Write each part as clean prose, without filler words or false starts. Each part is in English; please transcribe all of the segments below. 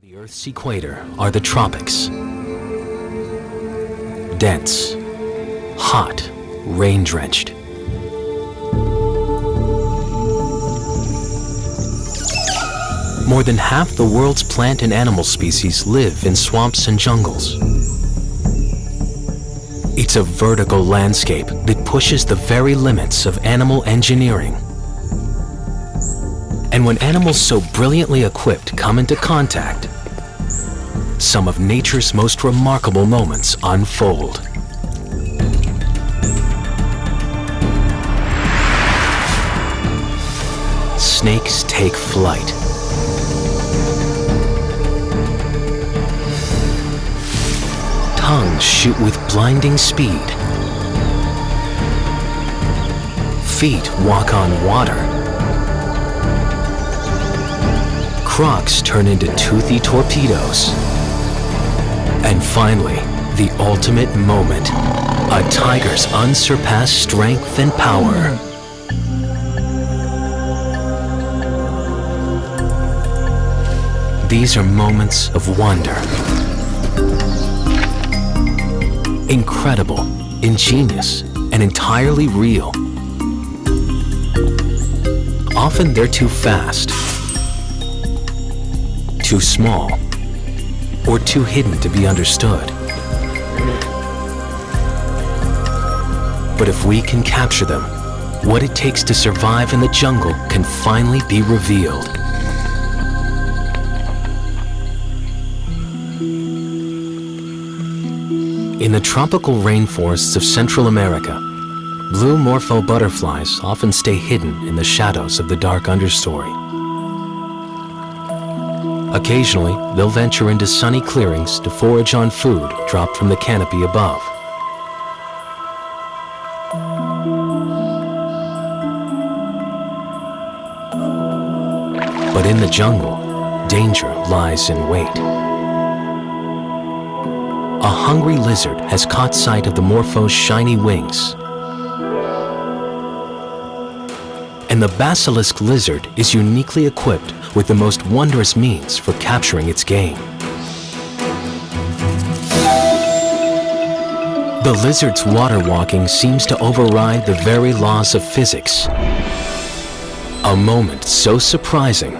The Earth's equator are the tropics. Dense, hot, rain-drenched. More than half the world's plant and animal species live in swamps and jungles. It's a vertical landscape that pushes the very limits of animal engineering. And when animals so brilliantly equipped come into contact, some of nature's most remarkable moments unfold. Snakes take flight. Tongues shoot with blinding speed. Feet walk on water. Crocs turn into toothy torpedoes. And finally, the ultimate moment, a tiger's unsurpassed strength and power. These are moments of wonder. Incredible, ingenious, and entirely real. Often they're too fast, too small, or too hidden to be understood. But if we can capture them, what it takes to survive in the jungle can finally be revealed. In the tropical rainforests of Central America, blue morpho butterflies often stay hidden in the shadows of the dark understory. Occasionally, they'll venture into sunny clearings to forage on food dropped from the canopy above. But in the jungle, danger lies in wait. A hungry lizard has caught sight of the morpho's shiny wings. And the basilisk lizard is uniquely equipped with the most wondrous means for capturing its game. The lizard's water walking seems to override the very laws of physics. A moment so surprising.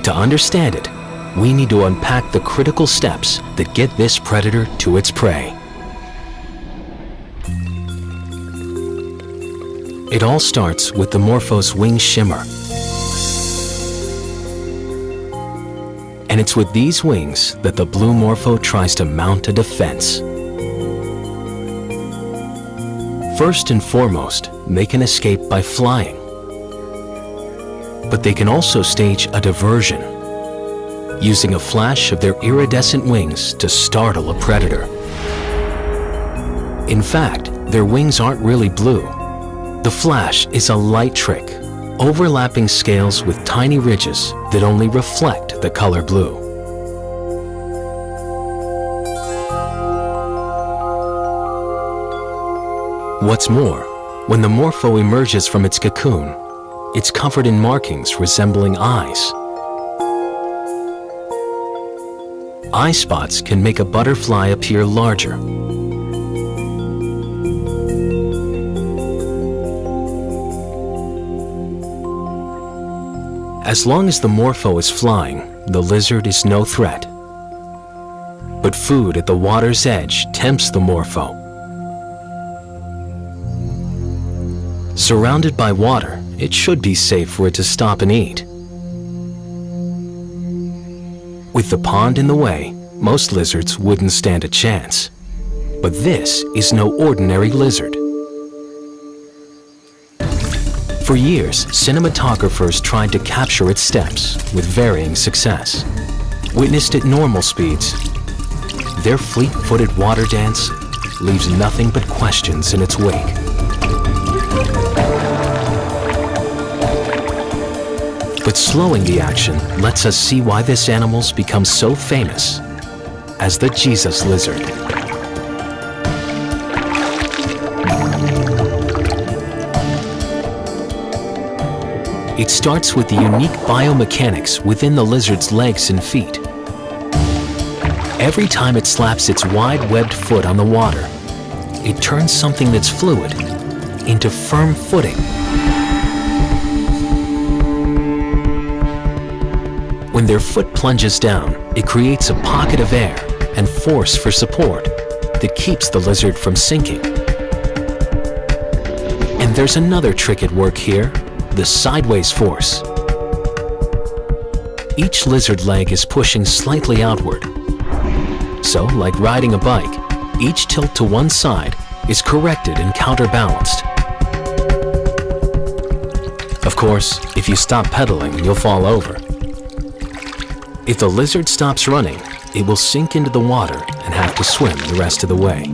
To understand it, we need to unpack the critical steps that get this predator to its prey. It all starts with the morpho's wing shimmer. And it's with these wings that the blue morpho tries to mount a defense. First and foremost, they can escape by flying. But they can also stage a diversion, using a flash of their iridescent wings to startle a predator. In fact, their wings aren't really blue. The flash is a light trick, overlapping scales with tiny ridges that only reflect the color blue. What's more, when the morpho emerges from its cocoon, it's covered in markings resembling eyes. Eye spots can make a butterfly appear larger. As long as the morpho is flying, the lizard is no threat. But food at the water's edge tempts the morpho. Surrounded by water, it should be safe for it to stop and eat. With the pond in the way, most lizards wouldn't stand a chance. But this is no ordinary lizard. For years, cinematographers tried to capture its steps with varying success. Witnessed at normal speeds, their fleet-footed water dance leaves nothing but questions in its wake. But slowing the action lets us see why this animal's become so famous as the Jesus lizard. It starts with the unique biomechanics within the lizard's legs and feet. Every time it slaps its wide webbed foot on the water, it turns something that's fluid into firm footing. When their foot plunges down, it creates a pocket of air and force for support that keeps the lizard from sinking. And there's another trick at work here, the sideways force. Each lizard leg is pushing slightly outward. So, like riding a bike, each tilt to one side is corrected and counterbalanced. Of course, if you stop pedaling, you'll fall over. If the lizard stops running, it will sink into the water and have to swim the rest of the way.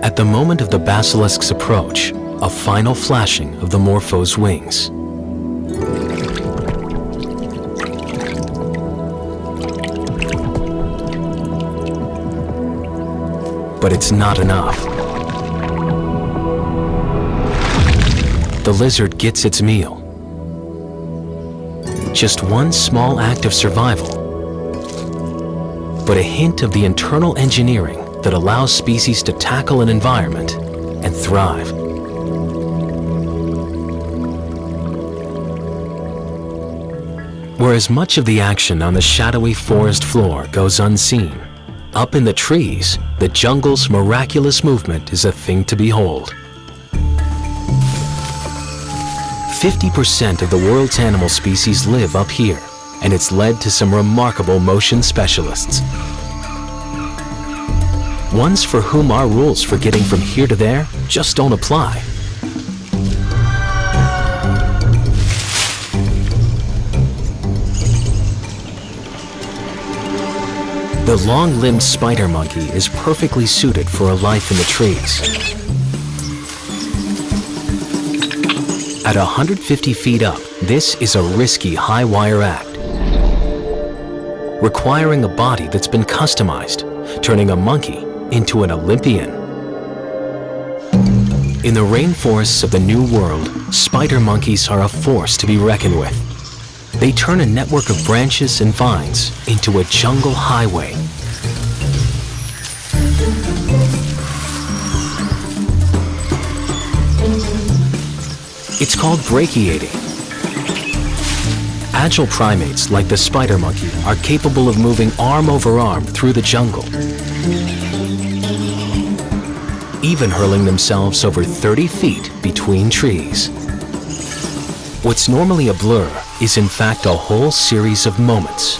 At the moment of the basilisk's approach, a final flashing of the morpho's wings. But it's not enough. The lizard gets its meal. Just one small act of survival, but a hint of the internal engineering that allows species to tackle an environment and thrive. Whereas much of the action on the shadowy forest floor goes unseen, up in the trees, the jungle's miraculous movement is a thing to behold. 50% of the world's animal species live up here, and it's led to some remarkable motion specialists. Ones for whom our rules for getting from here to there just don't apply. The long-limbed spider monkey is perfectly suited for a life in the trees. At 150 feet up, this is a risky high-wire act, requiring a body that's been customized, turning a monkey into an Olympian. In the rainforests of the New World, spider monkeys are a force to be reckoned with. They turn a network of branches and vines into a jungle highway. It's called brachiating. Agile primates like the spider monkey are capable of moving arm over arm through the jungle, even hurling themselves over 30 feet between trees. What's normally a blur is in fact a whole series of moments.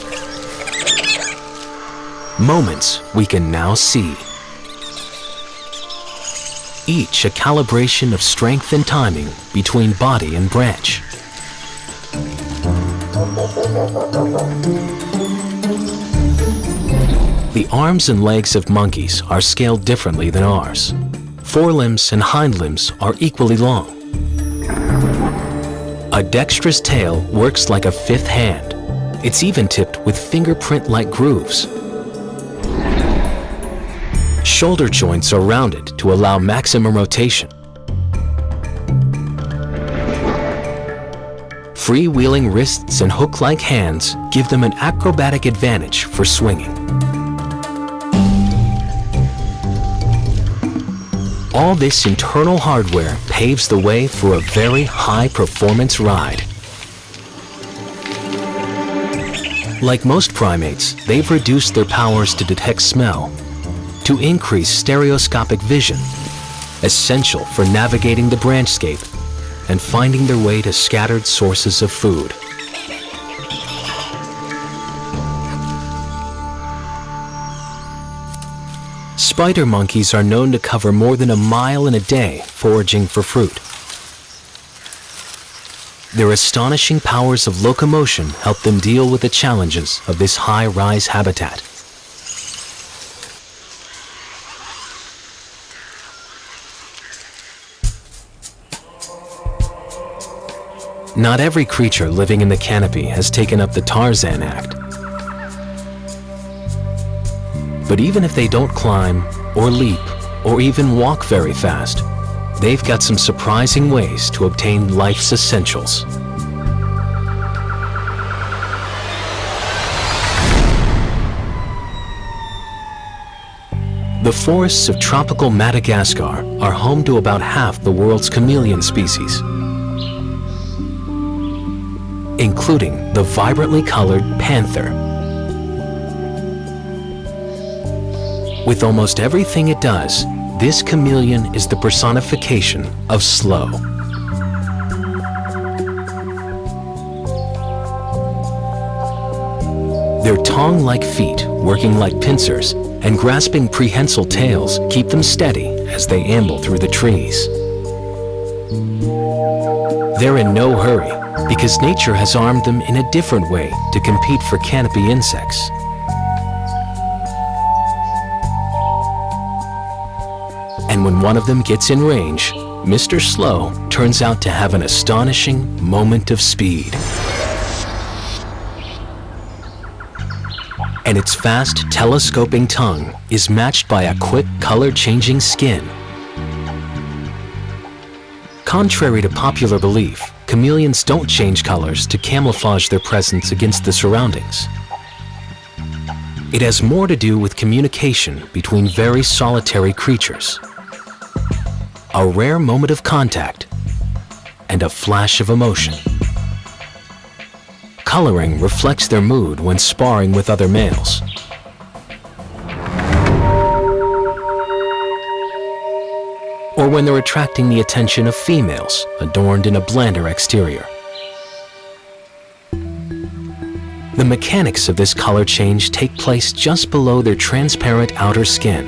Moments we can now see. Each a calibration of strength and timing between body and branch. The arms and legs of monkeys are scaled differently than ours. Forelimbs and hind limbs are equally long. A dexterous tail works like a fifth hand. It's even tipped with fingerprint-like grooves. Shoulder joints are rounded to allow maximum rotation. Freewheeling wrists and hook-like hands give them an acrobatic advantage for swinging. All this internal hardware paves the way for a very high-performance ride. Like most primates, they've reduced their powers to detect smell, to increase stereoscopic vision, essential for navigating the branchscape and finding their way to scattered sources of food. Spider monkeys are known to cover more than a mile in a day foraging for fruit. Their astonishing powers of locomotion help them deal with the challenges of this high-rise habitat. Not every creature living in the canopy has taken up the Tarzan Act. But even if they don't climb or leap or even walk very fast, they've got some surprising ways to obtain life's essentials. The forests of tropical Madagascar are home to about half the world's chameleon species, including the vibrantly colored panther. With almost everything it does, this chameleon is the personification of slow. Their tongue-like feet, working like pincers, and grasping prehensile tails keep them steady as they amble through the trees. They're in no hurry because nature has armed them in a different way to compete for canopy insects. And when one of them gets in range, Mr. Slow turns out to have an astonishing moment of speed. And its fast, telescoping tongue is matched by a quick, color-changing skin. Contrary to popular belief, chameleons don't change colors to camouflage their presence against the surroundings. It has more to do with communication between very solitary creatures. A rare moment of contact and a flash of emotion. Coloring reflects their mood when sparring with other males. Or when they're attracting the attention of females, adorned in a blander exterior. The mechanics of this color change take place just below their transparent outer skin.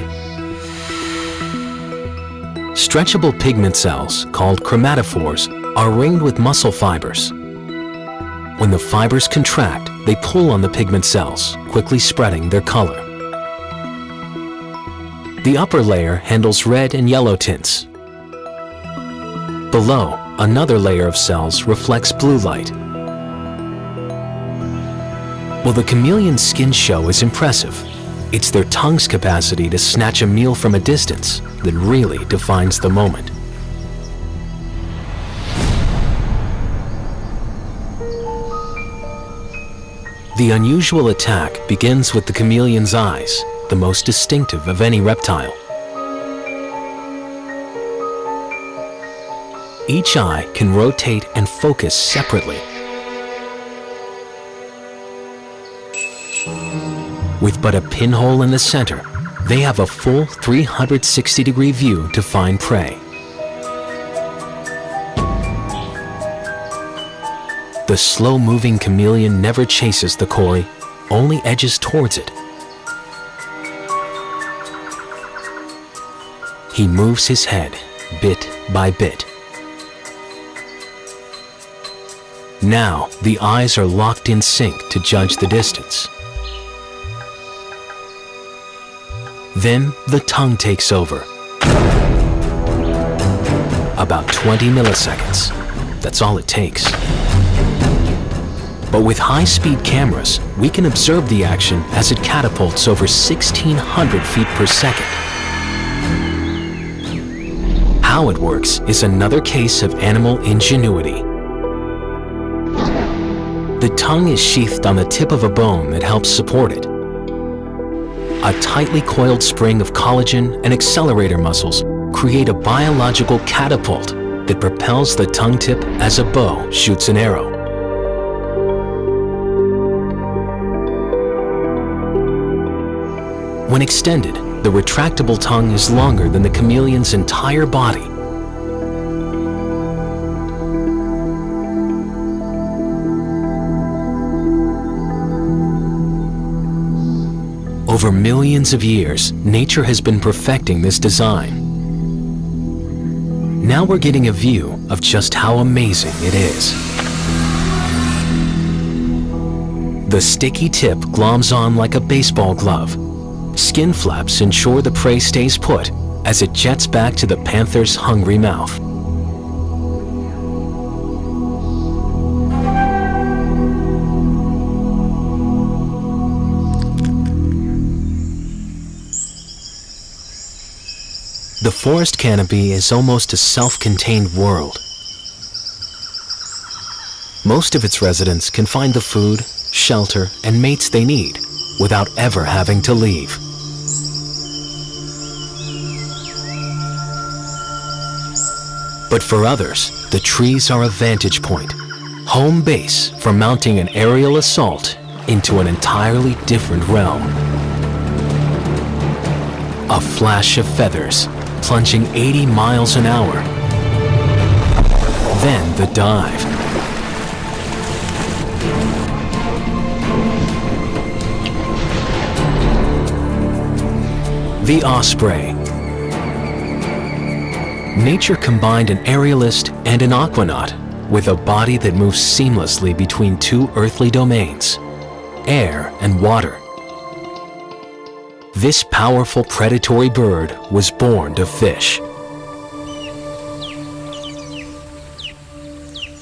Stretchable pigment cells, called chromatophores, are ringed with muscle fibers. When the fibers contract, they pull on the pigment cells, quickly spreading their color. The upper layer handles red and yellow tints. Below, another layer of cells reflects blue light. While the chameleon's skin show is impressive, it's their tongue's capacity to snatch a meal from a distance that really defines the moment. The unusual attack begins with the chameleon's eyes, the most distinctive of any reptile. Each eye can rotate and focus separately. With but a pinhole in the center, they have a full 360-degree view to find prey. The slow-moving chameleon never chases the quarry, only edges towards it. He moves his head, bit by bit. Now, the eyes are locked in sync to judge the distance. Then, the tongue takes over. About 20 milliseconds. That's all it takes. But with high-speed cameras, we can observe the action as it catapults over 1,600 feet per second. How it works is another case of animal ingenuity. The tongue is sheathed on the tip of a bone that helps support it. A tightly coiled spring of collagen and accelerator muscles create a biological catapult that propels the tongue tip as a bow shoots an arrow. When extended, the retractable tongue is longer than the chameleon's entire body. Over millions of years, nature has been perfecting this design. Now we're getting a view of just how amazing it is. The sticky tip gloms on like a baseball glove. Skin flaps ensure the prey stays put as it jets back to the panther's hungry mouth. The forest canopy is almost a self-contained world. Most of its residents can find the food, shelter, and mates they need without ever having to leave. But for others, the trees are a vantage point, home base for mounting an aerial assault into an entirely different realm. A flash of feathers, plunging 80 miles an hour. Then the dive. The osprey. Nature combined an aerialist and an aquanaut with a body that moves seamlessly between two earthly domains, air and water. This powerful predatory bird was born to fish.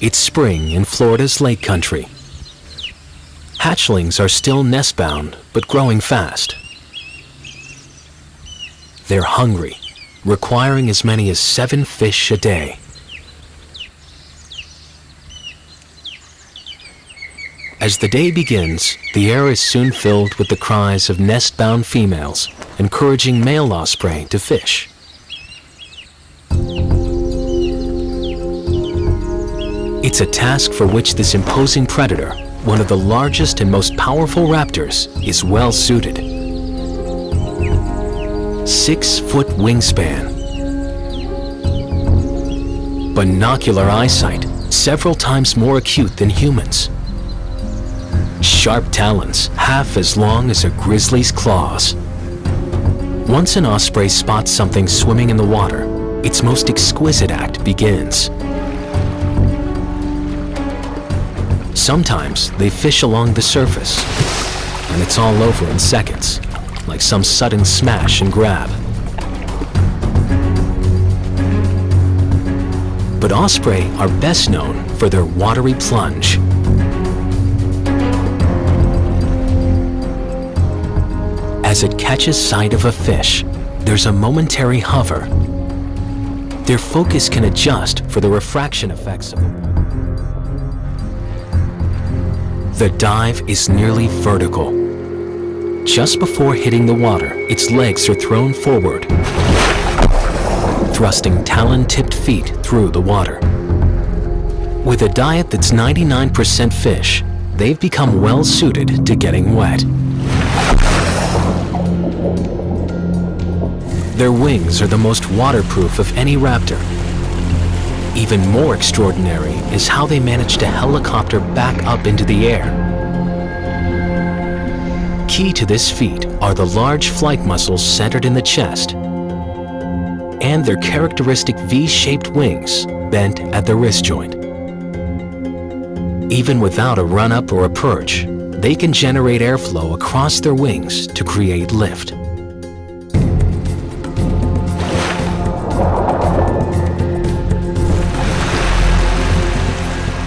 It's spring in Florida's lake country. Hatchlings are still nest-bound, but growing fast. They're hungry, requiring as many as 7 fish a day. As the day begins, the air is soon filled with the cries of nest-bound females, encouraging male osprey to fish. It's a task for which this imposing predator, one of the largest and most powerful raptors, is well suited. 6-foot wingspan, binocular eyesight, several times more acute than humans. Sharp talons, half as long as a grizzly's claws. Once an osprey spots something swimming in the water, its most exquisite act begins. Sometimes they fish along the surface, and it's all over in seconds, like some sudden smash and grab. But osprey are best known for their watery plunge. As it catches sight of a fish, there's a momentary hover. Their focus can adjust for the refraction effects of it. The dive is nearly vertical. Just before hitting the water, its legs are thrown forward, thrusting talon-tipped feet through the water. With a diet that's 99% fish, they've become well suited to getting wet. Their wings are the most waterproof of any raptor. Even more extraordinary is how they manage to helicopter back up into the air. Key to this feat are the large flight muscles centered in the chest and their characteristic V-shaped wings bent at the wrist joint. Even without a run-up or a perch, they can generate airflow across their wings to create lift.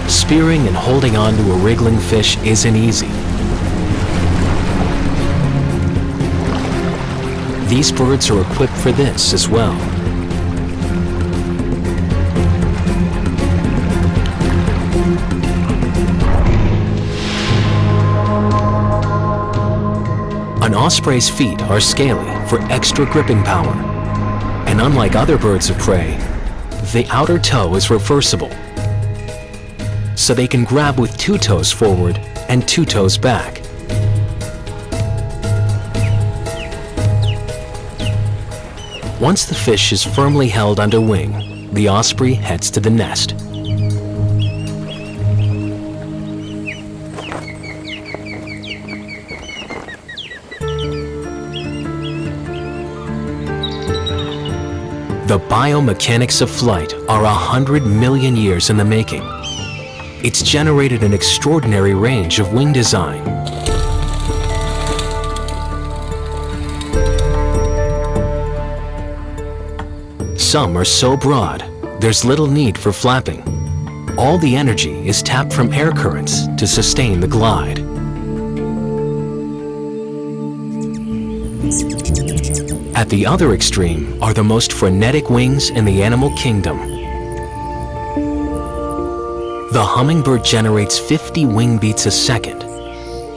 Spearing and holding on to a wriggling fish isn't easy. These birds are equipped for this as well. An osprey's feet are scaly for extra gripping power, and unlike other birds of prey, the outer toe is reversible, so they can grab with 2 toes forward and 2 toes back. Once the fish is firmly held under wing, the osprey heads to the nest. The biomechanics of flight are 100 million years in the making. It's generated an extraordinary range of wing design. Some are so broad, there's little need for flapping. All the energy is tapped from air currents to sustain the glide. At the other extreme are the most frenetic wings in the animal kingdom. The hummingbird generates 50 wing beats a second,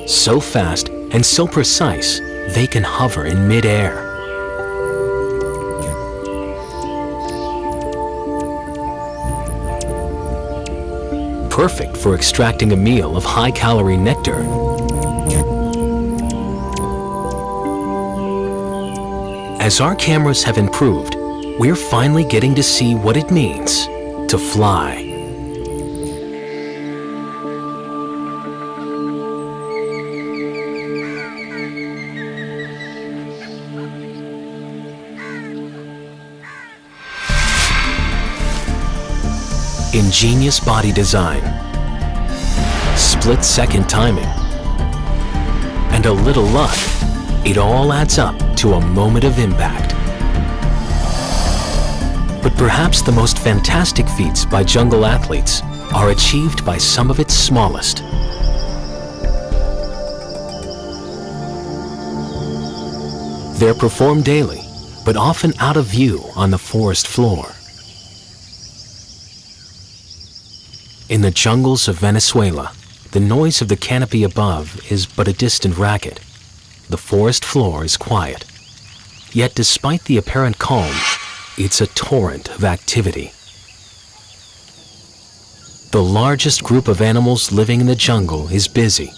so fast and so precise they can hover in mid-air. Perfect for extracting a meal of high-calorie nectar. As our cameras have improved, we're finally getting to see what it means to fly. Ingenious body design, split-second timing, and a little luck, it all adds up to a moment of impact. But perhaps the most fantastic feats by jungle athletes are achieved by some of its smallest. They're performed daily, but often out of view on the forest floor. In the jungles of Venezuela, the noise of the canopy above is but a distant racket. The forest floor is quiet. Yet despite the apparent calm, it's a torrent of activity. The largest group of animals living in the jungle is busy,